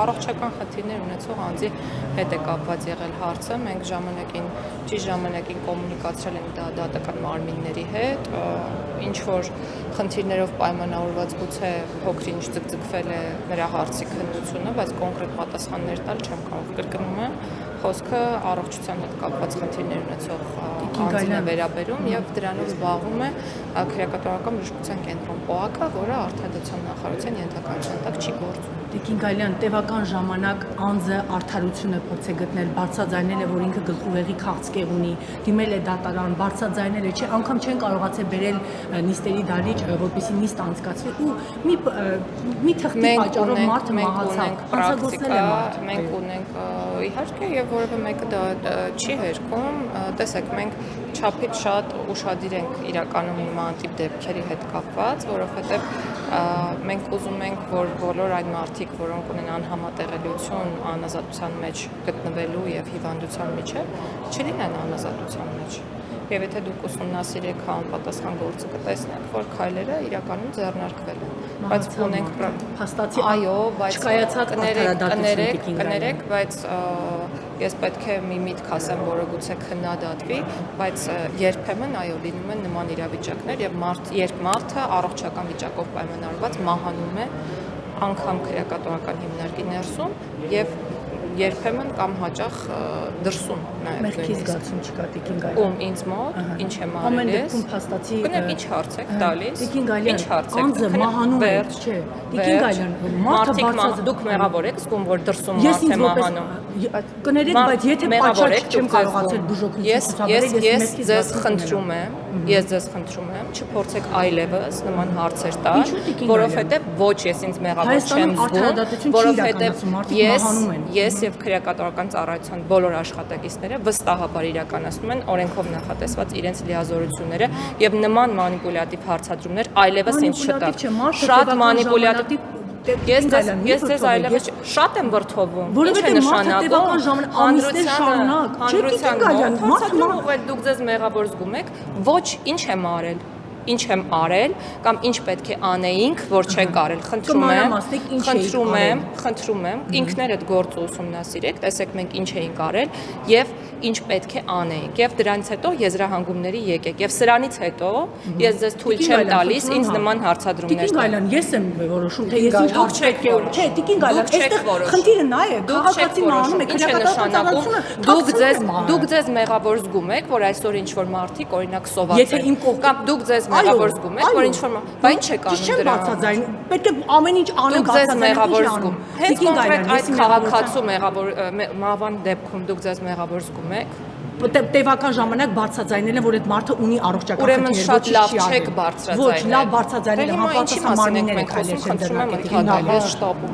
առողջական խնդիրներ ունեցող անձի հետ է կապված եղել հարցը, մենք ճիշտ ժամանակին կոմունիկացրել ենք դա դատական մարմինների հետ, ինչ որ խնդիրներով պայմանավորված գուցե փոքր-ինչ ձգձգվել է նրա հարցի քննությունը, բայց կոնկրետ պատասխաններ տալ չեմ կարող, կրկնում եմ, խոսքը առողջության հետ կապված խնդիրներ ունեցող անձին է վերաբերում եւ դրանով զբաղվում է քրեակատարական բժշկության կենտրոն ՊՕԱԿ-ը, որը Արդարադատության նախարարության ենթակայության տակ չի գործում։ Տիկին Գալյան, տևական ժամանակ անձը արդարություն է փորձել գտնել, բարձրաձայնել է, որ ինքը գլխուղեղի քաղցկեղ ունի, դիմել է դատարան, բարձրաձայնել է, անգամ չեն կարողացել բերել նիստերի դահլիճ, որպեսզի նիստ անցկացվի ու մի թղթի պատճառով մարդը մահացավ, անցագործնել է մարդը։ Մենք ունենք իհարկե եւ որևէ մեկը դա չի հերքում, տեսեք, մենք չափից շատ ուշադիր ենք իրականում նման տիպ դեպքերի հետ կապված, որովհետեւ մենք ուզում ենք, որ բոլոր այն մարդիկ, որոնք ունեն անհամատեղելիություն անազատության մեջ գտնվելու եւ հիվանդության միջեւ, չլինեն անազատության մեջ։ Եվ եթե դուք ուսումնասիրեք համապատասխան գործը կտեսնեք, որ քայլերը իրականում ձեռնարկվել են։ Բայց ունենք փաստացի այո, բայց չկայացած կներեք, բայց ես պետք է մի միտք ասեմ, որը գուցե քննադատվի, բայց երբեմն այո լինում են նման իրավիճակներ եւ երբ մարդը առողջական վիճակով պայմանավորված մահանում է անգամ քրեակատարական հիմնարկի ներսում եւ երբեմն կամ հաճախ դրսում նաև մեղքի զգացում չկա Տիկին Գալյան։ Ում ինձ մոտ ինչ եմ արել։ Ամեն դեպքում փաստացի Կներեք ինչ հարց եք տալիս։ Տիկին Գալյան, ինչ հարց եք։ անձը մահանում է, չէ։ Տիկին Գալյան, մարդը բարձր դուք մեղավոր եք զգում, որ դրսում մարդ է մահանում։ Կներեք, բայց եթե պատճառ չեմ կարողացել բուժօգնություն ցուցաբերել, ես ձեզ խնդրում եմ, չփորձեք այլևս նման հարցեր տալ, որովհետև ոչ ես ինձ մեղավոր չեմ զգում, որովհետև ես եւ քրեակատարական ծառայության բոլոր աշխատակիցները վստահաբար իրականացնում են օրենքով նախատեսված իրենց լիազորությունները եւ նման մանիպուլյատիվ հարցադրումներ այլևս ինձ չտա։ Շատ մանիպուլյատիվ Ես ձեզ այլևս շատ եմ վրդովում։ Որովհետեւ մարդը տևական ժամանակ ամիսներ շարունակ, չէ՞ Տիկին Գալյան, մարդը դուք ձեզ մեղավոր զգում եք, ոչ ինչ եմ արել։ Ինչ եմ արել կամ ինչ պետք է անեինք, որ չենք արել, խնդրում եմ, ինքներդ գործը ուսումնասիրեք, տեսեք մենք ինչ էինք արել եւ ինչ պետք է անեինք եւ դրանից հետո եզրահանգումների եկեք եւ սրանից հետո ես ձեզ թույլ չեմ տալիս ինձ նման հարցադրումներ տալ։ Տիկին Գալյան, ես եմ որոշում, թե ես ինչ հարց պետք է չէ, Տիկին Գալյան, այստեղ խնդիրը նա է, քաղաքացին մահանում է, քրեակատարական ծառայությունը դուք ձեզ մեղավոր զգում եք, որ այսօր ինչ որ մարդիկ օրինակ սոված են կամ դուք ձեզ մեղավոր զգում եք, որ ինչ որ բա ինչ եք անում դրա։ Բացաձայն, պետք է ամեն ինչ անեն բացաձայնել։ Հենց կոնկրետ այդ քաղաքացու մահվան դեպքում դուք ձեզ մեղավոր զգում եք։ Տևական ժամանակ բարձրաձայնել են, որ այդ մարդը ունի առողջական խնդիրներ։ Ուրեմն շատ լավ չեք բարձրաձայնել։ Ոչ, լավ բարձրաձայնել, համապատասխան մարմիններ եք խնդրում եմ ընդհանրապես շտաբում։